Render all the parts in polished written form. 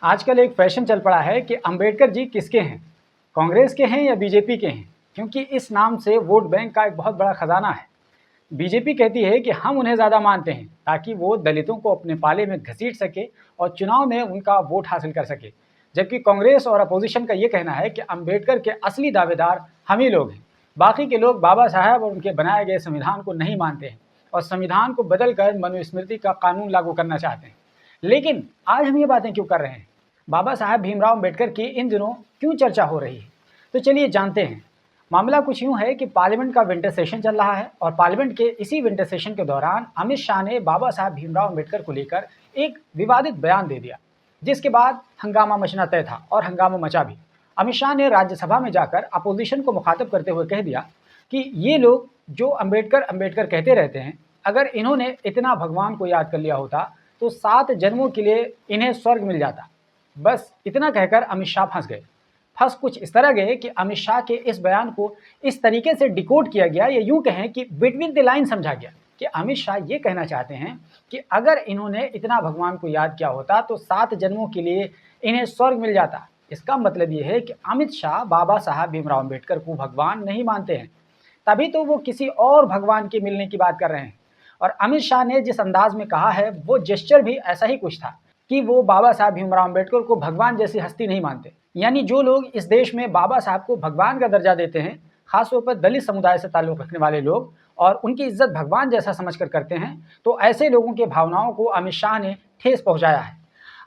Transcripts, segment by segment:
आजकल एक फैशन चल पड़ा है कि अंबेडकर जी किसके हैं, कांग्रेस के हैं या बीजेपी के हैं, क्योंकि इस नाम से वोट बैंक का एक बहुत बड़ा खजाना है। बीजेपी कहती है कि हम उन्हें ज़्यादा मानते हैं ताकि वो दलितों को अपने पाले में घसीट सके और चुनाव में उनका वोट हासिल कर सके, जबकि कांग्रेस और अपोजिशन का ये कहना है कि अंबेडकर के असली दावेदार हम ही लोग हैं। बाकी के लोग बाबा साहब और उनके बनाए गए संविधान को नहीं मानते हैं और संविधान को बदलकर मनुस्मृति का कानून लागू करना चाहते हैं। लेकिन आज हम ये बातें क्यों कर रहे हैं, बाबा साहब भीमराव अंबेडकर की इन दिनों क्यों चर्चा हो रही है, तो चलिए जानते हैं। मामला कुछ यूं है कि पार्लियामेंट का विंटर सेशन चल रहा है और पार्लियामेंट के इसी विंटर सेशन के दौरान अमित शाह ने बाबा साहब भीमराव अंबेडकर को लेकर एक विवादित बयान दे दिया, जिसके बाद हंगामा मचना तय था और हंगामा मचा भी। अमित शाह ने राज्यसभा में जाकर अपोजिशन को मुखातिब करते हुए कह दिया कि ये लोग जो अंबेडकर अंबेडकर कहते रहते हैं, अगर इन्होंने इतना भगवान को याद कर लिया होता तो 7 जन्मों के लिए इन्हें स्वर्ग मिल जाता। बस इतना कहकर अमित शाह फंस गए। फंस कुछ इस तरह गए कि अमित शाह के इस बयान को इस तरीके से डिकोड किया गया, या यूं कहें कि बिटवीन द लाइन समझा गया कि अमित शाह ये कहना चाहते हैं कि अगर इन्होंने इतना भगवान को याद किया होता तो 7 जन्मों के लिए इन्हें स्वर्ग मिल जाता। इसका मतलब ये है कि अमित शाह बाबा साहब भीमराव अंबेडकर को भगवान नहीं मानते हैं, तभी तो वो किसी और भगवान के मिलने की बात कर रहे हैं। और अमित शाह ने जिस अंदाज में कहा है वो जेस्चर भी ऐसा ही कुछ था कि वो बाबा साहब भीमराव अंबेडकर को भगवान जैसी हस्ती नहीं मानते। यानी जो लोग इस देश में बाबा साहब को भगवान का दर्जा देते हैं, खासतौर पर दलित समुदाय से ताल्लुक़ रखने वाले लोग, और उनकी इज्जत भगवान जैसा समझकर करते हैं, तो ऐसे लोगों के भावनाओं को अमित शाह ने ठेस पहुंचाया है।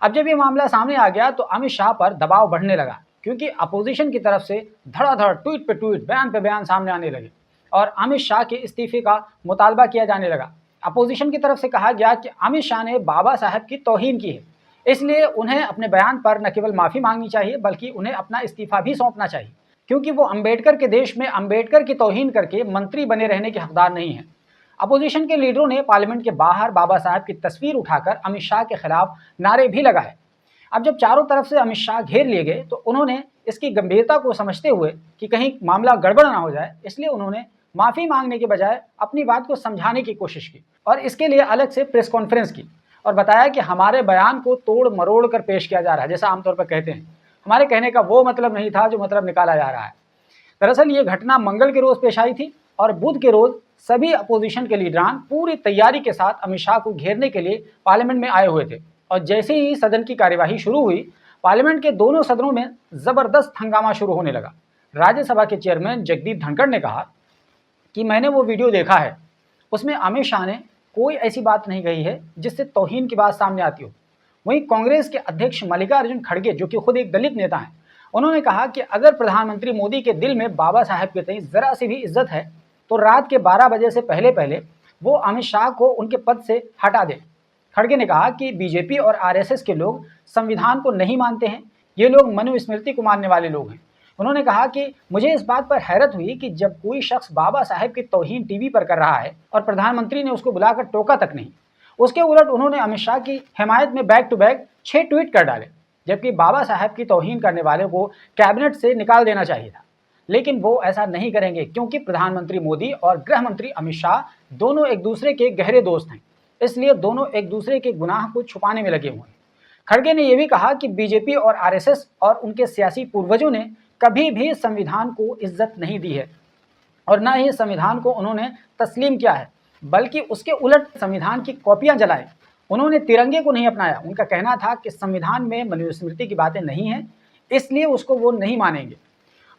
अब जब ये मामला सामने आ गया तो अमित शाह पर दबाव बढ़ने लगा, क्योंकि अपोजिशन की तरफ से धड़ाधड़ ट्वीट पे ट्वीट, बयान पे बयान सामने आने लगे और अमित शाह के इस्तीफे का मुतालबा किया जाने लगा। अपोजिशन की तरफ से कहा गया कि अमित शाह ने बाबा साहब की तौहीन की है, इसलिए उन्हें अपने बयान पर न केवल माफ़ी मांगनी चाहिए बल्कि उन्हें अपना इस्तीफा भी सौंपना चाहिए, क्योंकि वो अंबेडकर के देश में अंबेडकर की तौहीन करके मंत्री बने रहने के हकदार नहीं हैं। अपोजिशन के लीडरों ने पार्लियामेंट के बाहर बाबा साहब की तस्वीर उठाकर अमित शाह के खिलाफ नारे भी लगाए। अब जब चारों तरफ से अमित शाह घेर लिए गए तो उन्होंने इसकी गंभीरता को समझते हुए कि कहीं मामला गड़बड़ ना हो जाए, इसलिए उन्होंने माफ़ी मांगने के बजाय अपनी बात को समझाने की कोशिश की और इसके लिए अलग से प्रेस कॉन्फ्रेंस की और बताया कि हमारे बयान को तोड़ मरोड़ कर पेश किया जा रहा है, जैसा आमतौर पर कहते हैं। हमारे कहने का वो मतलब नहीं था जो मतलब निकाला जा रहा है। दरअसल ये घटना मंगल के रोज़ पेश आई थी और बुध के रोज़ सभी अपोजिशन के लीडरान पूरी तैयारी के साथ अमित शाह को घेरने के लिए पार्लियामेंट में आए हुए थे। और जैसे ही सदन की कार्यवाही शुरू हुई, पार्लियामेंट के दोनों सदनों में ज़बरदस्त हंगामा शुरू होने लगा। राज्यसभा के चेयरमैन जगदीप धनखड़ ने कहा कि मैंने वो वीडियो देखा है, उसमें अमित शाह ने कोई ऐसी बात नहीं कही है जिससे तौहीन की बात सामने आती हो। वहीं कांग्रेस के अध्यक्ष मल्लिकार्जुन खड़गे, जो कि खुद एक दलित नेता हैं, उन्होंने कहा कि अगर प्रधानमंत्री मोदी के दिल में बाबा साहब के प्रति ज़रा सी भी इज्जत है तो रात के 12 बजे से पहले पहले वो अमित शाह को उनके पद से हटा दें। खड़गे ने कहा कि बीजेपी और आरएसएस के लोग संविधान को नहीं मानते हैं, ये लोग मनुस्मृति को मानने वाले लोग हैं। उन्होंने कहा कि मुझे इस बात पर हैरत हुई कि जब कोई शख्स बाबा साहब की तौहीन टीवी पर कर रहा है और प्रधानमंत्री ने उसको बुलाकर टोका तक नहीं, उसके उलट उन्होंने अमित शाह की हिमायत में बैक टू बैक 6 ट्वीट कर डाले, जबकि बाबा साहब की तौहीन करने वाले को कैबिनेट से निकाल देना चाहिए था। लेकिन वो ऐसा नहीं करेंगे, क्योंकि प्रधानमंत्री मोदी और गृह मंत्री अमित शाह दोनों एक दूसरे के गहरे दोस्त हैं, इसलिए दोनों एक दूसरे के गुनाह को छुपाने में लगे हुए हैं। खड़गे ने यह भी कहा कि बीजेपी और आरएसएस और उनके सियासी पूर्वजों ने कभी भी संविधान को इज्जत नहीं दी है और न ही संविधान को उन्होंने तस्लीम किया है, बल्कि उसके उलट संविधान की कॉपियां जलाई। उन्होंने तिरंगे को नहीं अपनाया। उनका कहना था कि संविधान में मनुस्मृति की बातें नहीं हैं, इसलिए उसको वो नहीं मानेंगे।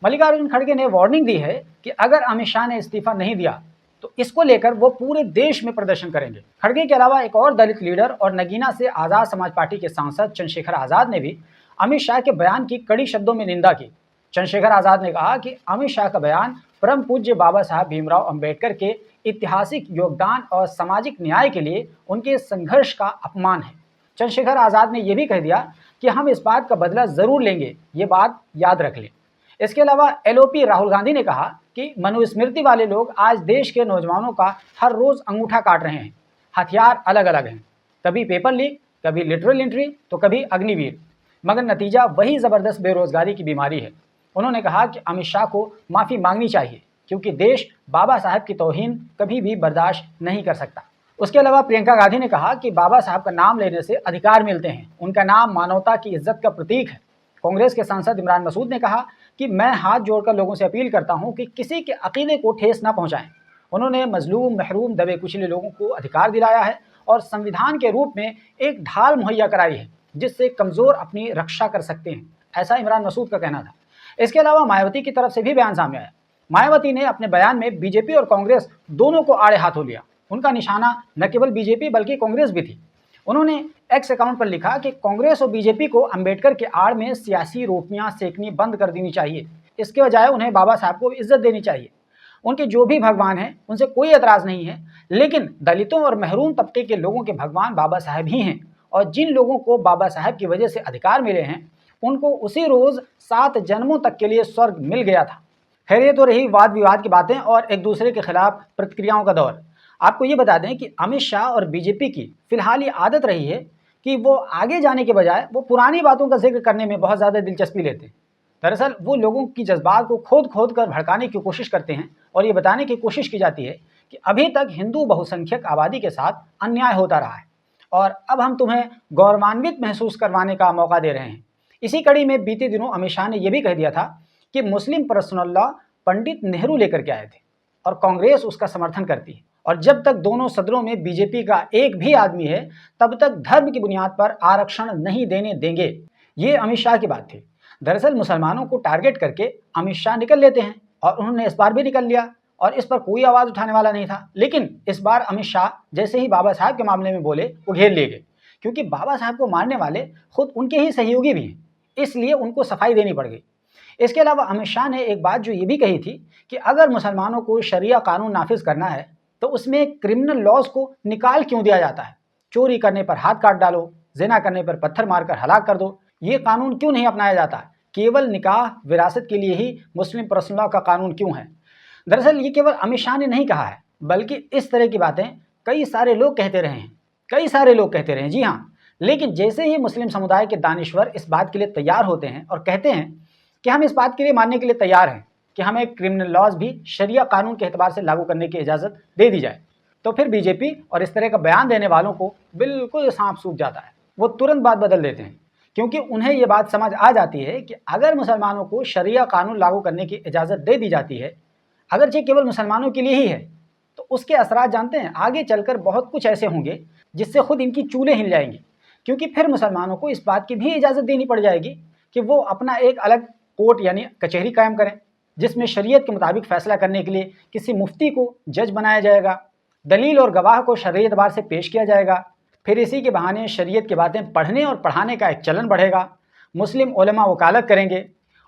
मल्लिकार्जुन खड़गे ने वार्निंग दी है कि अगर अमित शाह ने इस्तीफा नहीं दिया तो इसको लेकर वो पूरे देश में प्रदर्शन करेंगे। खड़गे के अलावा एक और दलित लीडर और नगीना से आज़ाद समाज पार्टी के सांसद चंद्रशेखर आज़ाद ने भी अमित शाह के बयान की कड़ी शब्दों में निंदा की। चंद्रशेखर आज़ाद ने कहा कि अमित शाह का बयान परम पूज्य बाबा साहब भीमराव अंबेडकर के ऐतिहासिक योगदान और सामाजिक न्याय के लिए उनके संघर्ष का अपमान है। चंद्रशेखर आज़ाद ने यह भी कह दिया कि हम इस बात का बदला ज़रूर लेंगे, ये बात याद रख लें। इसके अलावा एलओपी राहुल गांधी ने कहा कि मनुस्मृति वाले लोग आज देश के नौजवानों का हर रोज़ अंगूठा काट रहे हैं। हथियार अलग अलग हैं, कभी पेपर लीक, कभी लिटरल एंट्री, तो कभी अग्निवीर, मगर नतीजा वही ज़बरदस्त बेरोज़गारी की बीमारी है। उन्होंने कहा कि अमित शाह को माफ़ी मांगनी चाहिए, क्योंकि देश बाबा साहब की तौहीन कभी भी बर्दाश्त नहीं कर सकता। उसके अलावा प्रियंका गांधी ने कहा कि बाबा साहब का नाम लेने से अधिकार मिलते हैं, उनका नाम मानवता की इज्जत का प्रतीक है। कांग्रेस के सांसद इमरान मसूद ने कहा कि मैं हाथ जोड़कर लोगों से अपील करता हूं कि किसी के अकीदे को ठेस न पहुंचाएं। उन्होंने मजलूम, महरूम, दबे कुचले लोगों को अधिकार दिलाया है और संविधान के रूप में एक ढाल मुहैया कराई है जिससे कमज़ोर अपनी रक्षा कर सकते हैं, ऐसा इमरान मसूद का कहना था। इसके अलावा मायावती की तरफ से भी बयान सामने आया। मायावती ने अपने बयान में बीजेपी और कांग्रेस दोनों को आड़े हाथों लिया। उनका निशाना न केवल बीजेपी बल्कि कांग्रेस भी थी। उन्होंने एक्स अकाउंट पर लिखा कि कांग्रेस और बीजेपी को अंबेडकर के आड़ में सियासी रोटियां सेकनी बंद कर देनी चाहिए, इसके बजाय उन्हें बाबा साहब को इज्जत देनी चाहिए। उनके जो भी भगवान हैं उनसे कोई एतराज़ नहीं है, लेकिन दलितों और महरूम तबके के लोगों के भगवान बाबा साहब ही हैं और जिन लोगों को बाबा साहब की वजह से अधिकार मिले हैं उनको उसी रोज़ 7 जन्मों तक के लिए स्वर्ग मिल गया था। खैर, ये तो रही वाद विवाद की बातें और एक दूसरे के खिलाफ प्रतिक्रियाओं का दौर। आपको ये बता दें कि अमित शाह और बीजेपी की फिलहाल ये आदत रही है कि वो आगे जाने के बजाय वो पुरानी बातों का जिक्र करने में बहुत ज़्यादा दिलचस्पी लेते हैं। दरअसल वो लोगों की जज्बात को खोद खोद कर भड़काने की कोशिश करते हैं और ये बताने की कोशिश की जाती है कि अभी तक हिंदू बहुसंख्यक आबादी के साथ अन्याय होता रहा है और अब हम तुम्हें गौरवान्वित महसूस करवाने का मौका दे रहे हैं। इसी कड़ी में बीते दिनों अमित शाह ने यह भी कह दिया था कि मुस्लिम पर्सनल लॉ पंडित नेहरू लेकर के आए थे और कांग्रेस उसका समर्थन करती है और जब तक दोनों सदनों में बीजेपी का एक भी आदमी है तब तक धर्म की बुनियाद पर आरक्षण नहीं देने देंगे। ये अमित शाह की बात थी। दरअसल मुसलमानों को टारगेट करके अमित शाह निकल लेते हैं और उन्होंने इस बार भी निकल लिया और इस पर कोई आवाज़ उठाने वाला नहीं था। लेकिन इस बार अमित शाह जैसे ही बाबा साहब के मामले में बोले वो घेर लिए गए, क्योंकि बाबा साहब को मारने वाले खुद उनके ही सहयोगी भी हैं, इसलिए उनको सफाई देनी पड़ गई। इसके अलावा अमित शाह ने एक बात जो ये भी कही थी कि अगर मुसलमानों को शरिया कानून नाफिज करना है तो उसमें क्रिमिनल लॉज को निकाल क्यों दिया जाता है। चोरी करने पर हाथ काट डालो, जिना करने पर पत्थर मारकर हलाक कर दो, ये कानून क्यों नहीं अपनाया जाता। केवल निकाह विरासत के लिए ही मुस्लिम पर्सनल लॉ का कानून क्यों है। दरअसल ये केवल अमित शाह ने नहीं कहा है, बल्कि इस तरह की बातें कई सारे लोग कहते रहे हैं, जी हाँ। लेकिन जैसे ही मुस्लिम समुदाय के दानिश्वर इस बात के लिए तैयार होते हैं और कहते हैं कि हम इस बात के लिए मानने के लिए तैयार हैं कि हमें क्रिमिनल लॉज भी शरिया कानून के एतबार से लागू करने की इजाज़त दे दी जाए, तो फिर बीजेपी और इस तरह का बयान देने वालों को बिल्कुल सांप सूख जाता है। वो तुरंत बात बदल देते हैं, क्योंकि उन्हें ये बात समझ आ जाती है कि अगर मुसलमानों को शरिया कानून लागू करने की इजाज़त दे दी जाती है, अगरचे केवल मुसलमानों के लिए ही है, तो उसके असरात जानते हैं आगे चलकर बहुत कुछ ऐसे होंगे जिससे खुद इनकी चूलें हिल जाएंगी, क्योंकि फिर मुसलमानों को इस बात की भी इजाज़त देनी पड़ जाएगी कि वो अपना एक अलग कोर्ट यानी कचहरी कायम करें, जिसमें शरीयत के मुताबिक फ़ैसला करने के लिए किसी मुफ्ती को जज बनाया जाएगा, दलील और गवाह को शरई एतबार से पेश किया जाएगा। फिर इसी के बहाने शरीयत की बातें पढ़ने और पढ़ाने का एक चलन बढ़ेगा। मुस्लिम उलमा वकालत करेंगे,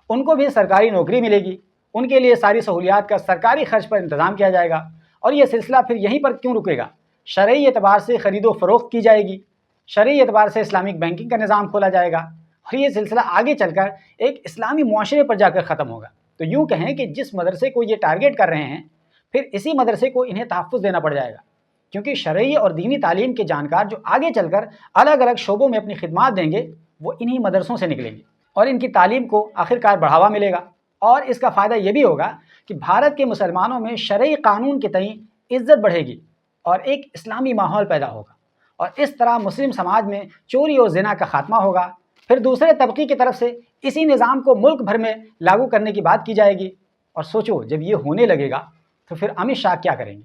उनको भी सरकारी नौकरी मिलेगी, उनके लिए सारी सहूलियात का सरकारी खर्च पर इंतज़ाम किया जाएगा और ये सिलसिला फिर यहीं पर क्यों रुकेगा। शरई एतबार से ख़रीदो फ़रोख्त की जाएगी, शरई एतबार से इस्लामिक बैंकिंग का निज़ाम खोला जाएगा और ये सिलसिला आगे चलकर एक इस्लामी मुआशरे पर जाकर ख़त्म होगा। तो यूँ कहें कि जिस मदरसे को ये टारगेट कर रहे हैं, फिर इसी मदरसे को इन्हें तहफ़्फ़ुज़ देना पड़ जाएगा, क्योंकि शरई और दीनी तालीम के जानकार जो आगे चलकर अलग अलग शोबों में अपनी खिदमात देंगे वो इन्हीं मदरसों से निकलेंगे और इनकी तालीम को आखिरकार बढ़ावा मिलेगा। और इसका फ़ायदा ये भी होगा कि भारत के मुसलमानों में शरई कानून के तई इज़्ज़त बढ़ेगी और एक इस्लामी माहौल पैदा होगा और इस तरह मुस्लिम समाज में चोरी और ज़िना का खात्मा होगा। फिर दूसरे तबके की तरफ से इसी निज़ाम को मुल्क भर में लागू करने की बात की जाएगी। और सोचो, जब ये होने लगेगा तो फिर अमित शाह क्या करेंगे,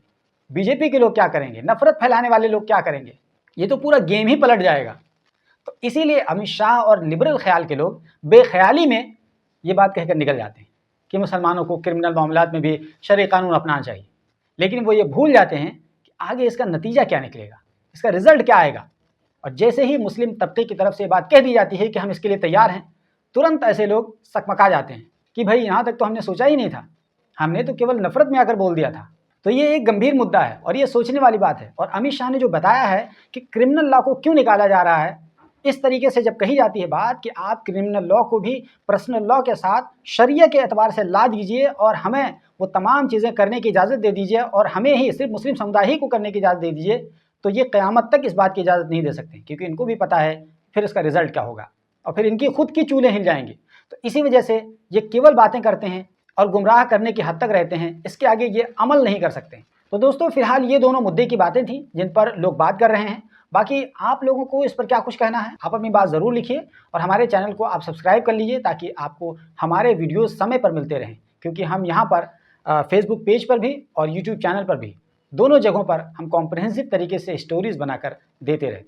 बीजेपी के लोग क्या करेंगे, नफ़रत फैलाने वाले लोग क्या करेंगे, ये तो पूरा गेम ही पलट जाएगा। तो इसीलिए अमित शाह और लिबरल ख्याल के लोग बेख्याली में ये बात कहकर निकल जाते हैं कि मुसलमानों को क्रिमिनल मामलात में भी शरई कानून अपनाना चाहिए, लेकिन वो ये भूल जाते हैं कि आगे इसका नतीजा क्या निकलेगा, इसका रिज़ल्ट क्या आएगा। और जैसे ही मुस्लिम तबके की तरफ से बात कह दी जाती है कि हम इसके लिए तैयार हैं, तुरंत ऐसे लोग सकमका जाते हैं कि भाई यहाँ तक तो हमने सोचा ही नहीं था, हमने तो केवल नफ़रत में आकर बोल दिया था। तो ये एक गंभीर मुद्दा है और ये सोचने वाली बात है। और अमित शाह ने जो बताया है कि क्रिमिनल लॉ को क्यों निकाला जा रहा है, इस तरीके से जब कही जाती है बात कि आप क्रिमिनल लॉ को भी पर्सनल लॉ के साथ शरिया के एतबार से ला दीजिए और हमें वो तमाम चीज़ें करने की इजाज़त दे दीजिए और हमें ही सिर्फ मुस्लिम समुदाय ही को करने की इजाज़त दे दीजिए, तो ये क़यामत तक इस बात की इजाज़त नहीं दे सकते, क्योंकि इनको भी पता है फिर इसका रिज़ल्ट क्या होगा और फिर इनकी खुद की चूलें हिल जाएंगी। तो इसी वजह से ये केवल बातें करते हैं और गुमराह करने की हद तक रहते हैं, इसके आगे ये अमल नहीं कर सकते। तो दोस्तों फिलहाल ये दोनों मुद्दे की बातें थी जिन पर लोग बात कर रहे हैं। बाकी आप लोगों को इस पर क्या कुछ कहना है, आप अपनी बात ज़रूर लिखिए और हमारे चैनल को आप सब्सक्राइब कर लीजिए ताकि आपको हमारे वीडियोस समय पर मिलते रहें, क्योंकि हम यहाँ पर फेसबुक पेज पर भी और यूट्यूब चैनल पर भी दोनों जगहों पर हम कॉम्प्रिहेंसिव तरीके से स्टोरीज़ बनाकर देते रहते हैं।